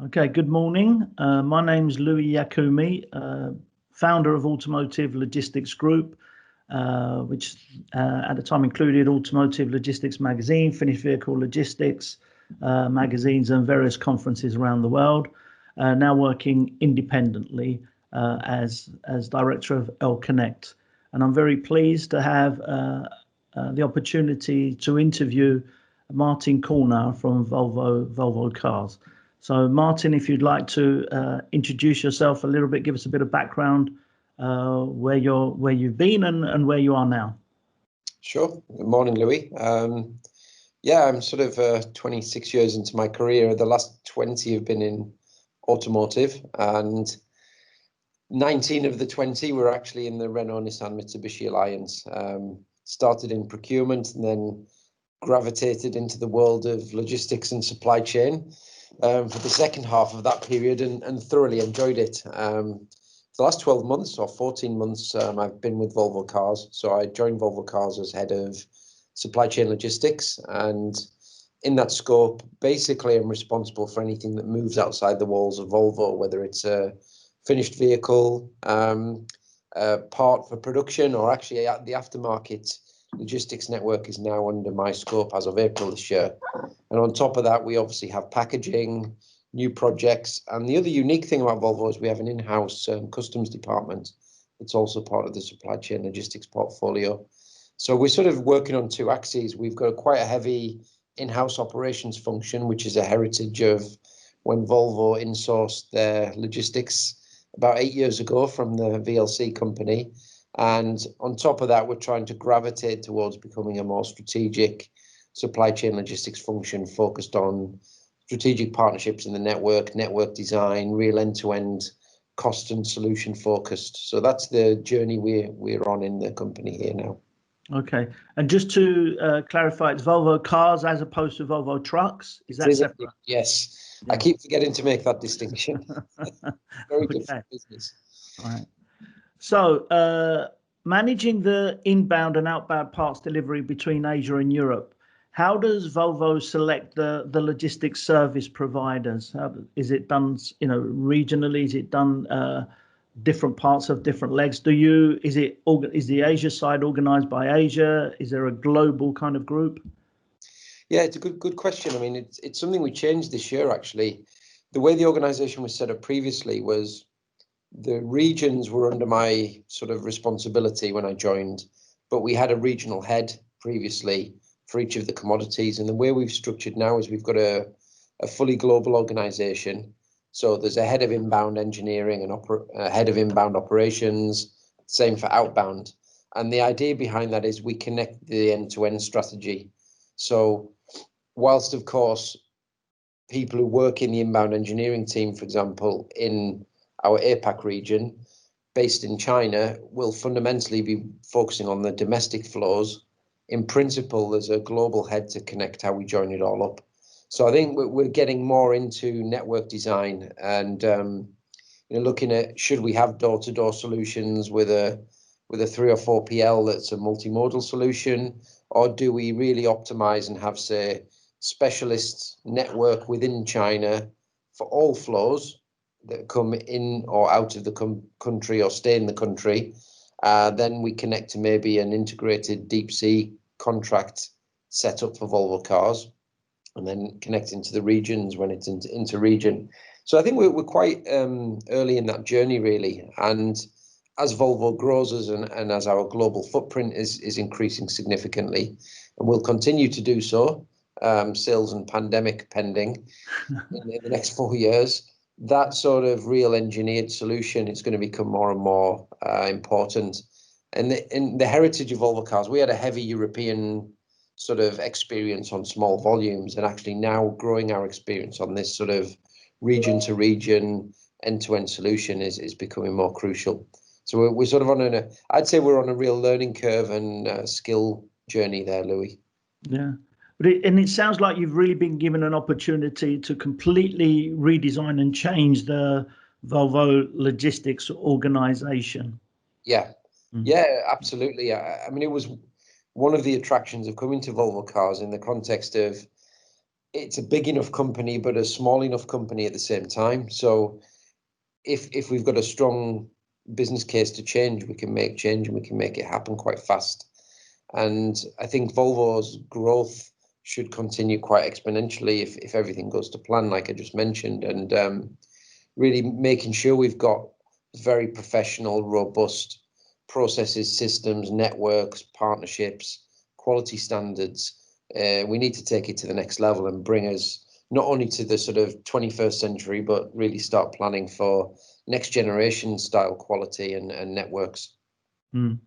Okay, good morning. My name's Louis Yakumi, founder of Automotive Logistics Group, which at the time included Automotive Logistics Magazine, Finished Vehicle Logistics magazines, and various conferences around the world. Now working independently as director of LConnect, and I'm very pleased to have the opportunity to interview Martin Corner from Volvo Cars. So, Martin, if you'd like to introduce yourself a little bit, give us a bit of background, where you've been and where you are now. Sure. Good morning, Louis. Yeah, I'm sort of 26 years into my career. The last 20 have been in automotive, and 19 of the 20 were actually in the Renault Nissan Mitsubishi alliance. Started in procurement and then gravitated into the world of logistics and supply chain for the second half of that period, and thoroughly enjoyed it. The last 12 months or 14 months, I've been with Volvo Cars. So I joined Volvo Cars as head of supply chain logistics, and in that scope, basically I'm responsible for anything that moves outside the walls of Volvo, whether it's a finished vehicle, a part for production, or actually the aftermarket logistics network is now under my scope as of April this year. And on top of that, we obviously have packaging, new projects. And the other unique thing about Volvo is we have an in-house customs department that's also part of the supply chain logistics portfolio. So we're sort of working on two axes. We've got quite a heavy in-house operations function, which is a heritage of when Volvo insourced their logistics about 8 years ago from the VLC company. And on top of that, we're trying to gravitate towards becoming a more strategic supply chain logistics function focused on strategic partnerships in the network design, real end-to-end cost and solution focused. So that's the journey we're on in the company here now. Okay, and just to clarify, it's Volvo Cars as opposed to Volvo Trucks. Is that separate? Yes, yeah. I keep forgetting to make that distinction. Very different business. All right. So, managing the inbound and outbound parts delivery between Asia and Europe, how does Volvo select the logistics service providers? Is it done, regionally? Is it done different parts of different legs? Is the Asia side organized by Asia? Is there a global kind of group? Yeah, it's a good question. I mean, it's something we changed this year, actually. The way the organization was set up previously was the regions were under my sort of responsibility when I joined, but we had a regional head previously for each of the commodities. And the way we've structured now is we've got a fully global organization. So there's a head of inbound engineering and a head of inbound operations, same for outbound. And the idea behind that is we connect the end-to-end strategy. So whilst, of course, people who work in the inbound engineering team, for example, in our APAC region, based in China, will fundamentally be focusing on the domestic flows. In principle, there's a global head to connect how we join it all up. So I think we're getting more into network design and looking at, should we have door-to-door solutions with a 3 or 4 PL that's a multimodal solution, or do we really optimize and have, say, specialist network within China for all flows that come in or out of the country or stay in the country? Then we connect to maybe an integrated deep sea contract set up for Volvo Cars, and then connecting to the regions when it's into region. So I think we're quite early in that journey, really. And as Volvo grows and as our global footprint is increasing significantly, and will continue to do so, sales and pandemic pending in the next 4 years, that sort of real engineered solution is going to become more and more important. And in the heritage of Volvo Cars, we had a heavy European sort of experience on small volumes, and actually now growing our experience on this sort of region to region end-to-end solution is becoming more crucial. So we're sort of I'd say we're on a real learning curve and skill journey there, Louis. Yeah. And it sounds like you've really been given an opportunity to completely redesign and change the Volvo logistics organization. Yeah, yeah, absolutely. I mean, it was one of the attractions of coming to Volvo Cars in the context of it's a big enough company, but a small enough company at the same time. So if we've got a strong business case to change, we can make change and we can make it happen quite fast. And I think Volvo's growth should continue quite exponentially if everything goes to plan, like I just mentioned, and really making sure we've got very professional, robust processes, systems, networks, partnerships, quality standards. We need to take it to the next level and bring us not only to the sort of 21st century, but really start planning for next generation style quality and networks. Mm.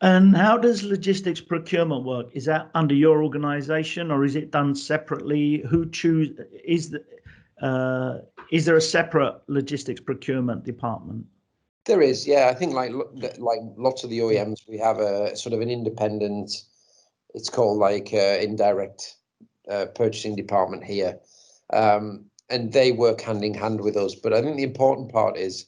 And how does logistics procurement work? Is that under your organization or is it done separately? Who choose? Is there a separate logistics procurement department? There is, yeah. I think like lots of the OEMs, we have a sort of an independent, it's called like indirect purchasing department here. And they work hand in hand with us. But I think the important part is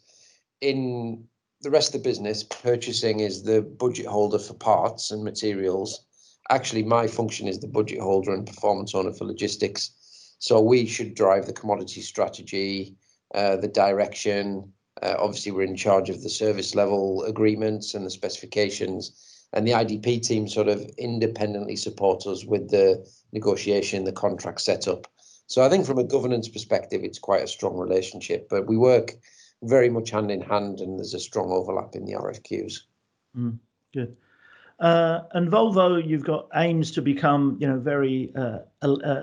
in the rest of the business, purchasing is the budget holder for parts and materials. Actually, my function is the budget holder and performance owner for logistics. So we should drive the commodity strategy, the direction. Obviously, we're in charge of the service level agreements and the specifications. And the IDP team sort of independently support us with the negotiation, the contract setup. So I think from a governance perspective, it's quite a strong relationship, but we work very much hand in hand and there's a strong overlap in the RFQs. Good. And Volvo, you've got aims to become, very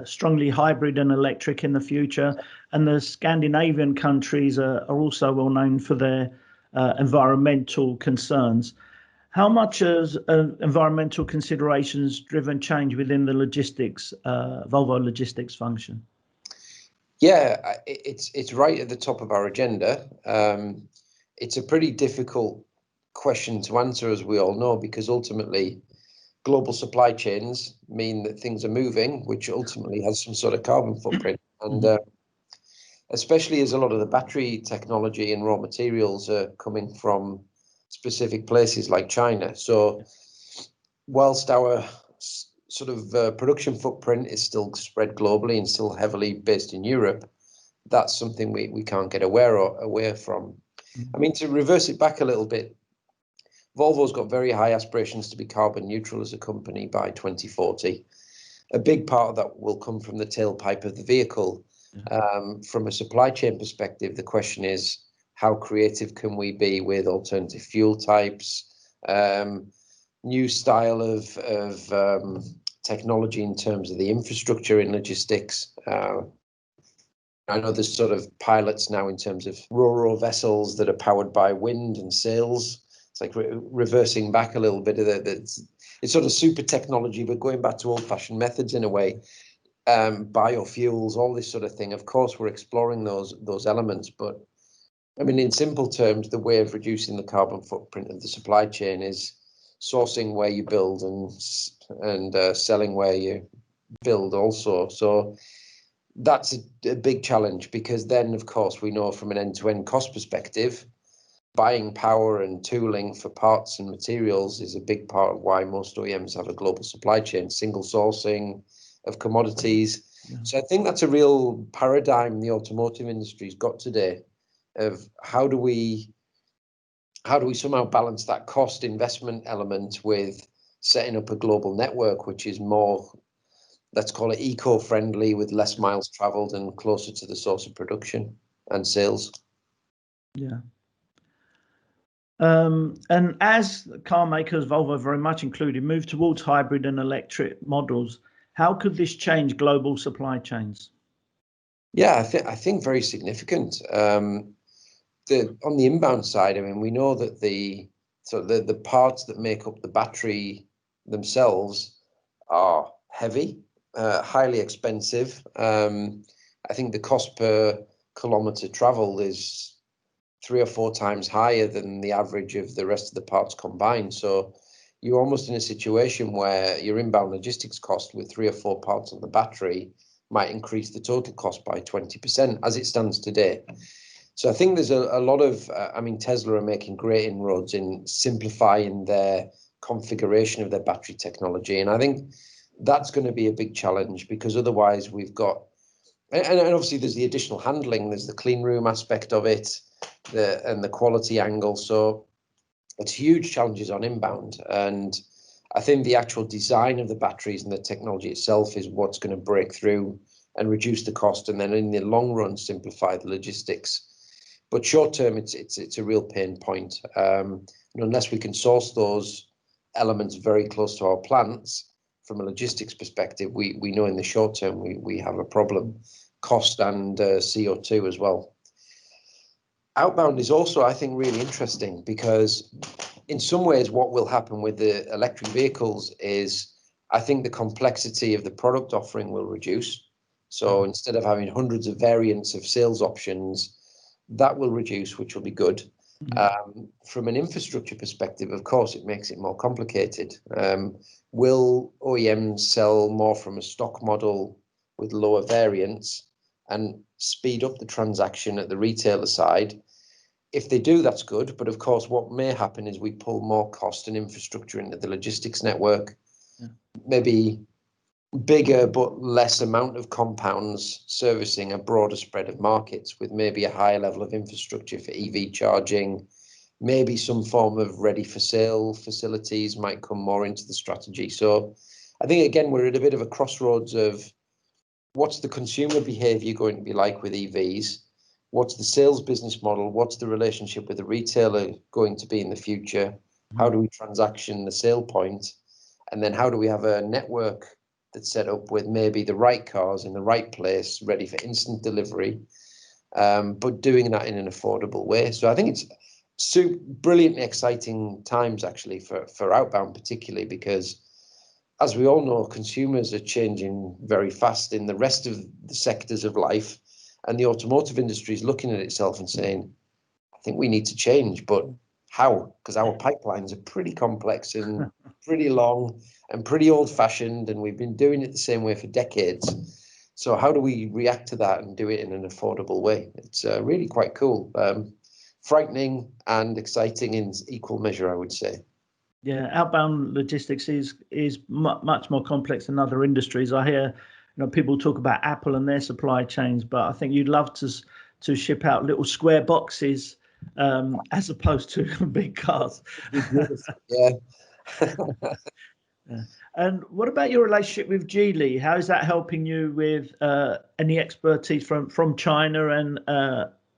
strongly hybrid and electric in the future. And the Scandinavian countries are also well known for their environmental concerns. How much has environmental considerations driven change within the logistics, Volvo logistics function? Yeah, it's right at the top of our agenda. It's a pretty difficult question to answer, as we all know, because ultimately global supply chains mean that things are moving, which ultimately has some sort of carbon footprint. And especially as a lot of the battery technology and raw materials are coming from specific places like China. So whilst our sort of production footprint is still spread globally and still heavily based in Europe, that's something we can't get away from. I mean, to reverse it back a little bit, Volvo's got very high aspirations to be carbon neutral as a company by 2040. A big part of that will come from the tailpipe of the vehicle. From a supply chain perspective, the question is, how creative can we be with alternative fuel types, new style of technology in terms of the infrastructure in logistics. I know there's sort of pilots now in terms of ro-ro vessels that are powered by wind and sails. It's like reversing back a little bit of it's sort of super technology, but going back to old-fashioned methods in a way. Biofuels, all this sort of thing. Of course, we're exploring those elements, but I mean, in simple terms, the way of reducing the carbon footprint of the supply chain is sourcing where you build and selling where you build also. So that's a big challenge, because then, of course, we know from an end-to-end cost perspective, buying power and tooling for parts and materials is a big part of why most OEMs have a global supply chain, single sourcing of commodities. Yeah. So I think that's a real paradigm the automotive industry's got today of how do we somehow balance that cost investment element with setting up a global network, which is more, let's call it eco-friendly, with less miles traveled and closer to the source of production and sales. Yeah. And as car makers, Volvo very much included, move towards hybrid and electric models, how could this change global supply chains? Yeah, I think very significant. On the inbound side, I mean, we know that the parts that make up the battery themselves are heavy, highly expensive. I think the cost per kilometer traveled is 3 or 4 times higher than the average of the rest of the parts combined. So you're almost in a situation where your inbound logistics cost with 3 or 4 parts on the battery might increase the total cost by 20% as it stands today. So I think there's a lot of, I mean, Tesla are making great inroads in simplifying their configuration of their battery technology. And I think That's going to be a big challenge, because otherwise we've got, and obviously there's the additional handling, there's the clean room aspect of it, and the quality angle. So it's huge challenges on inbound. And I think the actual design of the batteries and the technology itself is what's going to break through and reduce the cost, and then in the long run simplify the logistics. But short term, it's a real pain point. And unless we can source those elements very close to our plants, from a logistics perspective, we know in the short term we have a problem, cost and CO2 as well. Outbound is also, I think, really interesting, because in some ways what will happen with the electric vehicles is, I think the complexity of the product offering will reduce. So instead of having hundreds of variants of sales options, that will reduce, which will be good. From an infrastructure perspective, of course, it makes it more complicated. Will OEMs sell more from a stock model with lower variants and speed up the transaction at the retailer side? If they do, that's good. But of course, what may happen is we pull more cost and infrastructure into the logistics network, maybe bigger but less amount of compounds servicing a broader spread of markets, with maybe a higher level of infrastructure for EV charging. Maybe some form of ready for sale facilities might come more into the strategy. So I think, again, we're at a bit of a crossroads of what's the consumer behavior going to be like with EVs? What's the sales business model? What's the relationship with the retailer going to be in the future? How do we transaction the sale point? And then how do we have a network that's set up with maybe the right cars in the right place, ready for instant delivery, but doing that in an affordable way? So I think it's brilliantly exciting times, actually, for outbound, particularly because, as we all know, consumers are changing very fast in the rest of the sectors of life, and the automotive industry is looking at itself and saying, I think we need to change, but how? Because our pipelines are pretty complex and pretty long and pretty old-fashioned, and we've been doing it the same way for decades. So how do we react to that and do it in an affordable way? It's really quite cool. Frightening and exciting in equal measure, I would say. Yeah, outbound logistics is much more complex than other industries. I hear, people talk about Apple and their supply chains, but I think you'd love to ship out little square boxes as opposed to big cars. Yeah. Yeah. And what about your relationship with Geely? How is that helping you with any expertise from China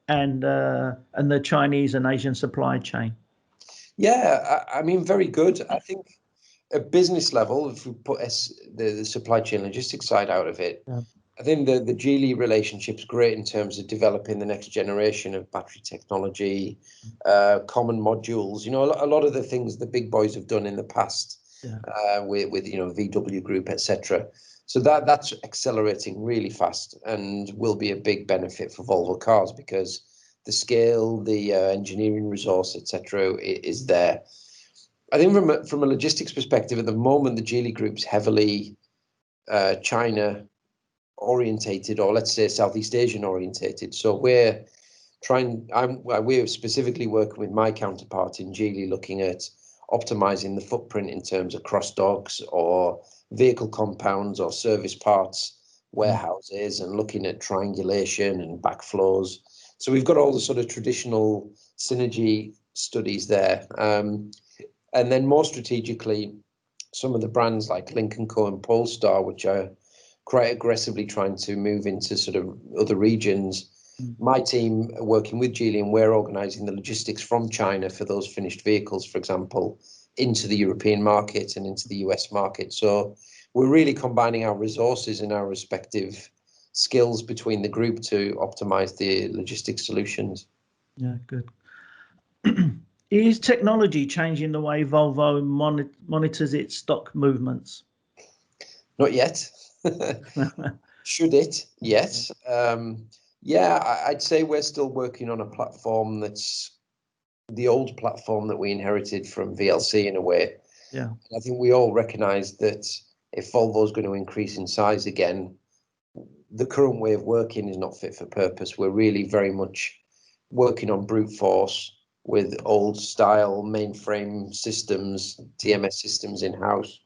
and the Chinese and Asian supply chain? Yeah, I mean, very good. I think at business level, if we put the supply chain logistics side out of it, I think the Geely relationship's great in terms of developing the next generation of battery technology, common modules. A lot of the things the big boys have done in the past, with VW Group, etc. So that's accelerating really fast and will be a big benefit for Volvo Cars, because the scale, the engineering resource, etc., is there. I think from a logistics perspective, at the moment, the Geely Group's heavily China orientated, or let's say Southeast Asian orientated. So we're specifically working with my counterpart in Geely, looking at optimizing the footprint in terms of cross docks or vehicle compounds or service parts warehouses, and looking at triangulation and backflows. So we've got all the sort of traditional synergy studies there. And then more strategically, some of the brands like Lynk & Co and Polestar, which are quite aggressively trying to move into sort of other regions. My team are working with Geely, and we're organising the logistics from China for those finished vehicles, for example, into the European market and into the US market. So we're really combining our resources and our respective skills between the group to optimize the logistics solutions. Yeah, good. Is technology changing the way Volvo monitors its stock movements? Not yet. Should it? Yes. I'd say we're still working on a platform that's the old platform that we inherited from VLC in a way. Yeah. I think we all recognise that if Volvo is going to increase in size again, the current way of working is not fit for purpose. We're really very much working on brute force with old style mainframe systems, TMS systems in-house.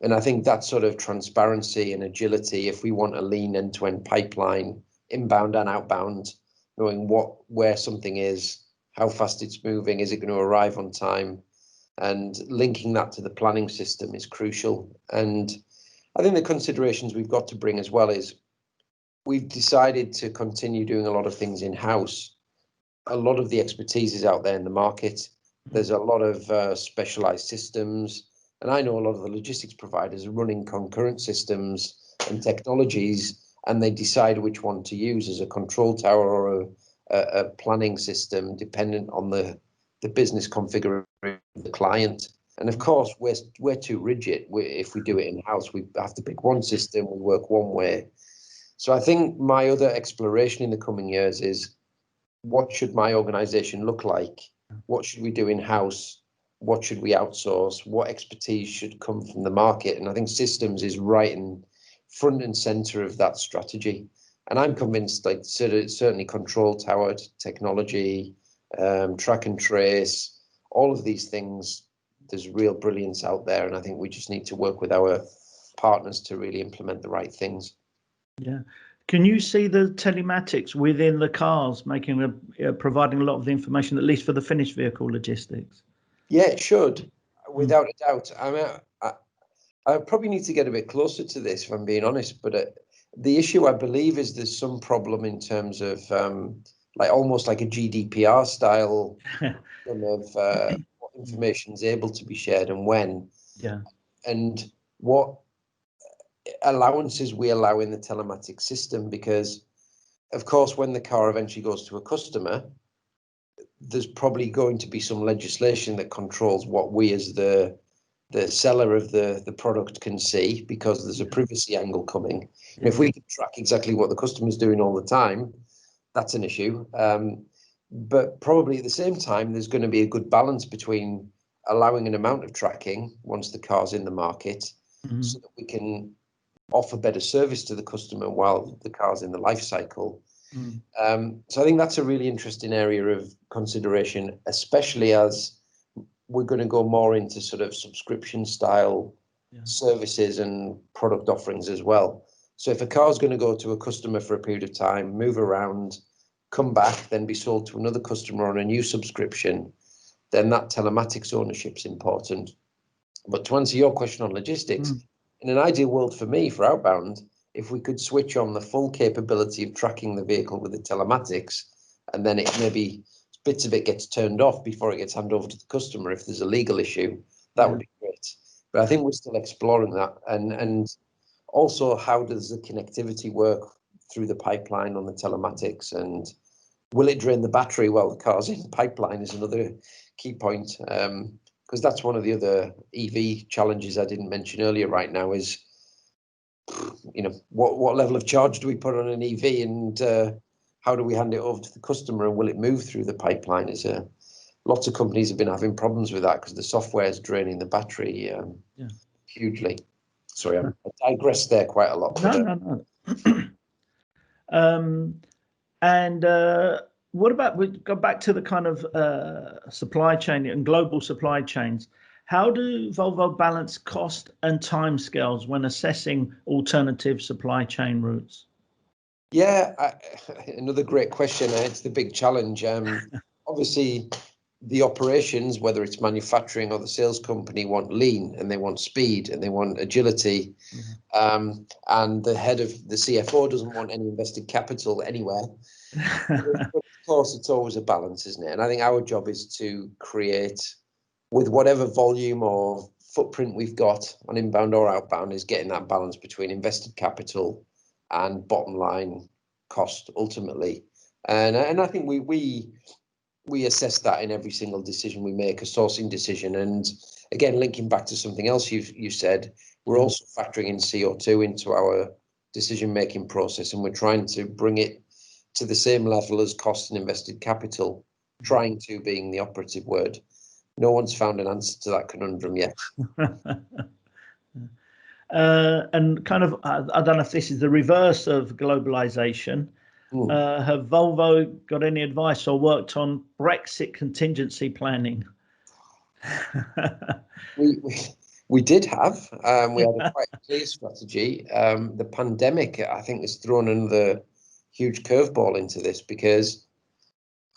And I think that sort of transparency and agility, if we want a lean end-to-end pipeline, inbound and outbound, knowing where something is, how fast it's moving, is it going to arrive on time, and linking that to the planning system is crucial. And I think the considerations we've got to bring as well is we've decided to continue doing a lot of things in-house. A lot of the expertise is out there in the market. There's a lot of specialized systems. And I know a lot of the logistics providers are running concurrent systems and technologies, and they decide which one to use as a control tower or a planning system, dependent on the business configuration of the client. And of course, we're too rigid. If we do it in-house, we have to pick one system, we work one way. So I think my other exploration in the coming years is, what should my organization look like? What should we do in-house? What should we outsource? What expertise should come from the market? And I think systems is right in front and center of that strategy. And I'm convinced, like certainly control tower technology, track and trace, all of these things, there's real brilliance out there. And I think we just need to work with our partners to really implement the right things. Yeah. Can you see the telematics within the cars providing a lot of the information, at least for the finished vehicle logistics? Yeah, it should, without a doubt. I probably need to get a bit closer to this, if I'm being honest. But the issue, I believe, is there's some problem in terms of like almost like a GDPR style of what information is able to be shared and when. Yeah. And what allowances we allow in the telematics system, because of course when the car eventually goes to a customer, there's probably going to be some legislation that controls what we as the seller of the product can see, because there's a privacy angle coming. And if we can track exactly what the customer's doing all the time, that's an issue. But probably at the same time, there's going to be a good balance between allowing an amount of tracking once the car's in the market, so that we can offer better service to the customer while the car's in the life cycle. So I think that's a really interesting area of consideration, especially as we're going to go more into sort of subscription style services and product offerings as well. So if a car's going to go to a customer for a period of time, move around, come back, then be sold to another customer on a new subscription, then that telematics ownership is important. But to answer your question on logistics, in an ideal world for me, for outbound, if we could switch on the full capability of tracking the vehicle with the telematics, and then it maybe bits of it gets turned off before it gets handed over to the customer if there's a legal issue, that would be great. But I think we're still exploring that. And also, how does the connectivity work through the pipeline on the telematics, and will it drain the battery while the car's in the pipeline is another key point. Because that's one of the other EV challenges I didn't mention earlier right now is, you know, what level of charge do we put on an EV, and how do we hand it over to the customer, and will it move through the pipeline? Lots of companies have been having problems with that because the software is draining the battery hugely. Sorry, I digressed there quite a lot. No. And what about, we go back to the kind of supply chain and global supply chains. How do Volvo balance cost and timescales when assessing alternative supply chain routes? Yeah, another great question. It's the big challenge. Obviously, the operations, whether it's manufacturing or the sales company, want lean, and they want speed, and they want agility. And the head of the CFO doesn't want any invested capital anywhere. But of course, it's always a balance, isn't it? And I think our job is to create, with whatever volume or footprint we've got on inbound or outbound, is getting that balance between invested capital and bottom line cost ultimately. And I think we assess that in every single decision we make, a sourcing decision. And again, linking back to something else you said, we're also factoring in CO2 into our decision-making process, and we're trying to bring it to the same level as cost and invested capital, trying to being the operative word. No one's found an answer to that conundrum yet. And kind of, I don't know if this is the reverse of globalization. Have Volvo got any advice or worked on Brexit contingency planning? We did have. We had a quite clear strategy. The pandemic, I think, has thrown another huge curveball into this because,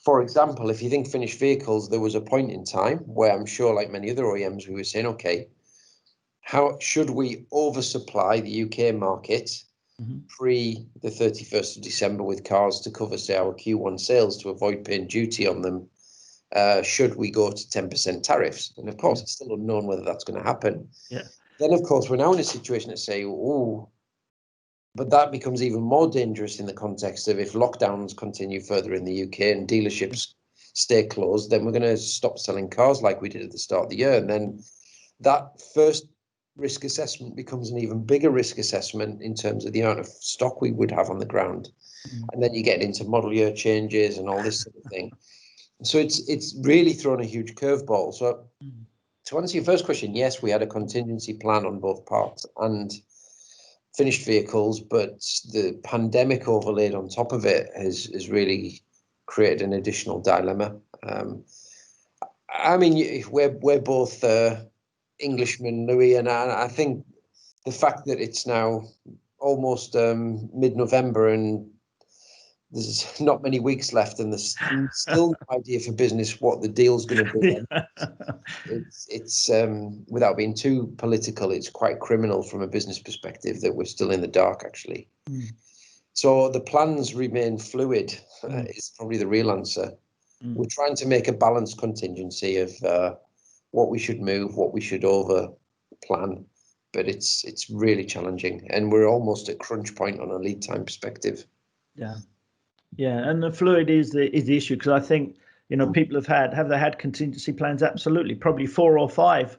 for example, if you think finished vehicles, there was a point in time where I'm sure, like many other OEMs, we were saying, okay, how should we oversupply the UK market pre the 31st of December with cars to cover, say, our Q1 sales to avoid paying duty on them? Should we go to 10% tariffs? And of course, it's still unknown whether that's going to happen. Yeah. Then, of course, we're now in a situation to say, oh, but that becomes even more dangerous in the context of if lockdowns continue further in the UK and dealerships stay closed, then we're going to stop selling cars like we did at the start of the year. And then that first risk assessment becomes an even bigger risk assessment in terms of the amount of stock we would have on the ground. And then you get into model year changes and all this sort of thing. So it's really thrown a huge curveball. So to answer your first question, yes, we had a contingency plan on both parts and finished vehicles, but the pandemic overlaid on top of it has really created an additional dilemma. I mean, we're both Englishmen, Louis, and I think the fact that it's now almost mid-November and there's not many weeks left and there's still no idea for business what the deal's going to be. It's without being too political, it's quite criminal from a business perspective that we're still in the dark, actually. So the plans remain fluid is probably the real answer. We're trying to make a balanced contingency of what we should move, what we should over plan, but it's really challenging and we're almost at crunch point on a lead time perspective. Yeah, and the fluid is the issue because I think people have they had contingency plans? Absolutely, probably 4 or 5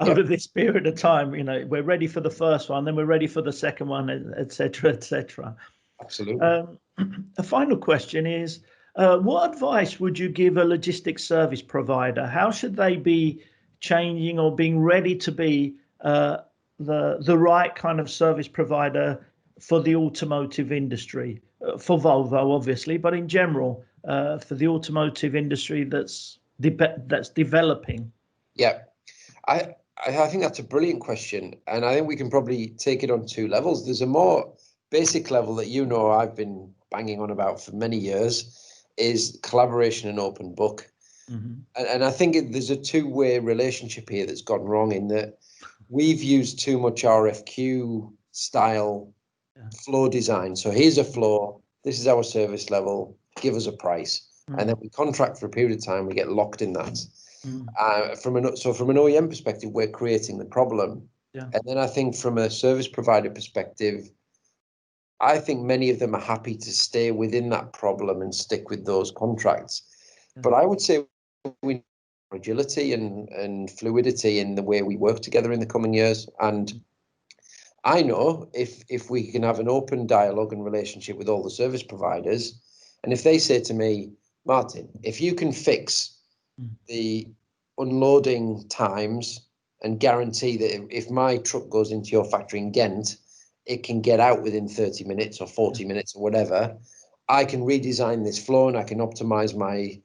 over this period of time. We're ready for the first one, then we're ready for the second one, etc., etc. Absolutely. A final question is, what advice would you give a logistics service provider? How should they be changing or being ready to be the right kind of service provider for the automotive industry, for Volvo, obviously, but in general, for the automotive industry that's developing? Yeah, I think that's a brilliant question, and I think we can probably take it on 2 levels. There's a more basic level that I've been banging on about for many years, is collaboration and open book. And I think there's a 2-way relationship here that's gone wrong in that we've used too much RFQ style flow design. So here's a flow, this is our service level, give us a price. And then we contract for a period of time, we get locked in that. From an OEM perspective, we're creating the problem. And then I think from a service provider perspective, I think many of them are happy to stay within that problem and stick with those contracts. But I would say we need agility and fluidity in the way we work together in the coming years. And I know if we can have an open dialogue and relationship with all the service providers, and if they say to me, Martin, if you can fix the unloading times and guarantee that if my truck goes into your factory in Ghent, it can get out within 30 minutes or 40 minutes or whatever, I can redesign this flow and I can optimize my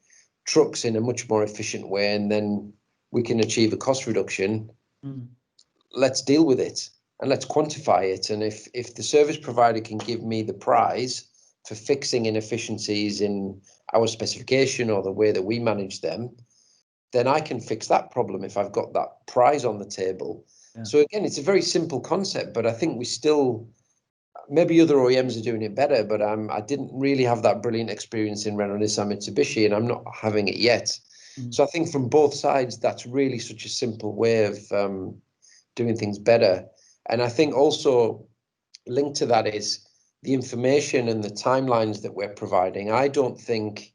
trucks in a much more efficient way, and then we can achieve a cost reduction. Let's deal with it and let's quantify it. And if the service provider can give me the prize for fixing inefficiencies in our specification or the way that we manage them, then I can fix that problem if I've got that prize on the table. So again, it's a very simple concept, but I think we still, maybe other OEMs are doing it better, but I didn't really have that brilliant experience in Renault, Nissan, Mitsubishi, and I'm not having it yet. So I think from both sides, that's really such a simple way of doing things better. And I think also linked to that is the information and the timelines that we're providing. I don't think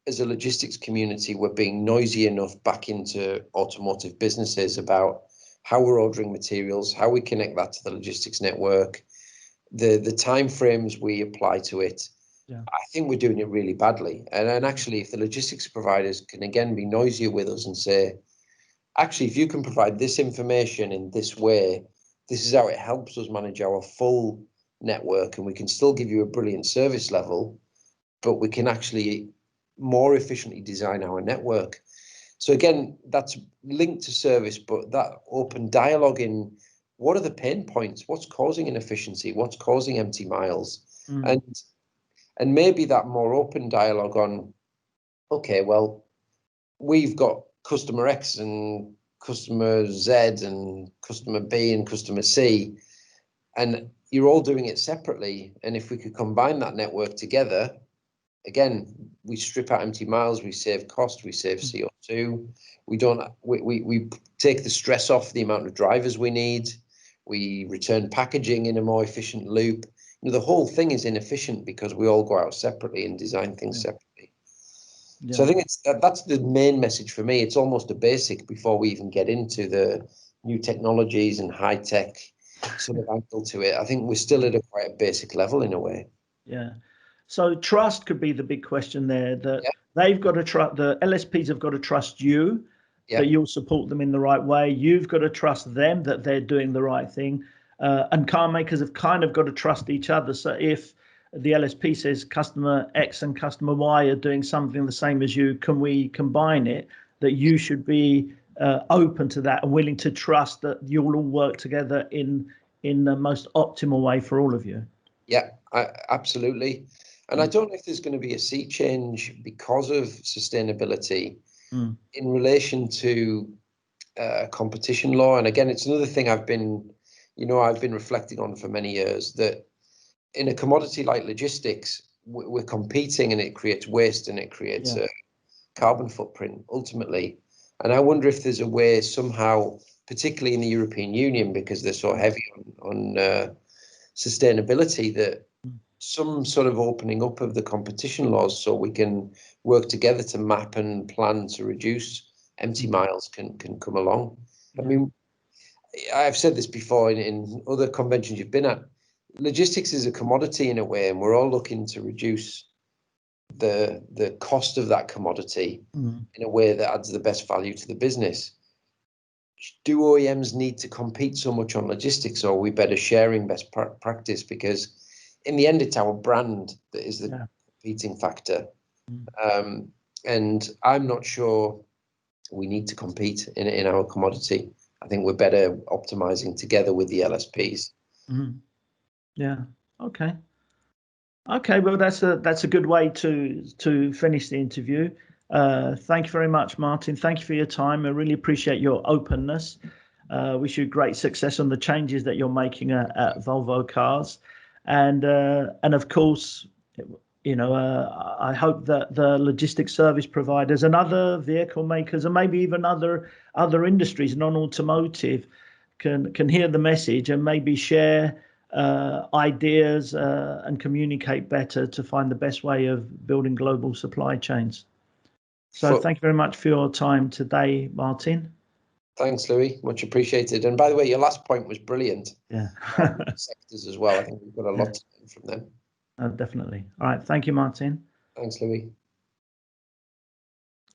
as a logistics community, we're being noisy enough back into automotive businesses about how we're ordering materials, how we connect that to the logistics network, the timeframes we apply to it. I think we're doing it really badly. And actually, if the logistics providers can again be noisier with us and say, actually, if you can provide this information in this way, this is how it helps us manage our full network, and we can still give you a brilliant service level, but we can actually more efficiently design our network. So again, that's linked to service, but that open dialogue in what are the pain points? What's causing inefficiency? What's causing empty miles? And maybe that more open dialogue on, okay, well, we've got customer X and customer Z and customer B and customer C, and you're all doing it separately. And if we could combine that network together, again, we strip out empty miles, we save cost, we save CO2. We take the stress off the amount of drivers we need. We return packaging in a more efficient loop. You know, the whole thing is inefficient because we all go out separately and design things separately. So I think that's the main message for me. It's almost a basic before we even get into the new technologies and high tech sort of angle to it. I think we're still at quite a basic level in a way. Yeah. So trust could be the big question there, that they've got to trust, the LSPs have got to trust you, that you'll support them in the right way. You've got to trust them that they're doing the right thing. And car makers have kind of got to trust each other. So if the LSP says customer X and customer Y are doing something the same as you, can we combine it? That you should be open to that and willing to trust that you'll all work together in the most optimal way for all of you. Yeah, absolutely. And I don't know if there's going to be a sea change because of sustainability in relation to competition law. And again, it's another thing I've been reflecting on for many years, that in a commodity like logistics, we're competing and it creates waste and it creates a carbon footprint ultimately. And I wonder if there's a way somehow, particularly in the European Union, because they're so heavy on sustainability, that some sort of opening up of the competition laws so we can work together to map and plan to reduce empty miles can come along. I mean, I've said this before in other conventions you've been at. Logistics is a commodity in a way, and we're all looking to reduce the cost of that commodity in a way that adds the best value to the business. Do OEMs need to compete so much on logistics, or are we better sharing best practice? Because in the end, it's our brand that is the competing factor. And I'm not sure we need to compete in our commodity. I think we're better optimizing together with the LSPs. Yeah. Okay. Okay. Well, that's a good way to finish the interview. Thank you very much, Martin. Thank you for your time. I really appreciate your openness. Wish you great success on the changes that you're making at Volvo Cars, and of course, I hope that the logistics service providers and other vehicle makers, and maybe even other industries, non-automotive, can hear the message and maybe share ideas and communicate better to find the best way of building global supply chains. So thank you very much for your time today, Martin. Thanks, Louis. Much appreciated. And by the way, your last point was brilliant. Yeah. Sectors as well. I think we've got a lot to learn from them. Definitely. All right. Thank you, Martin. Thanks, Louis.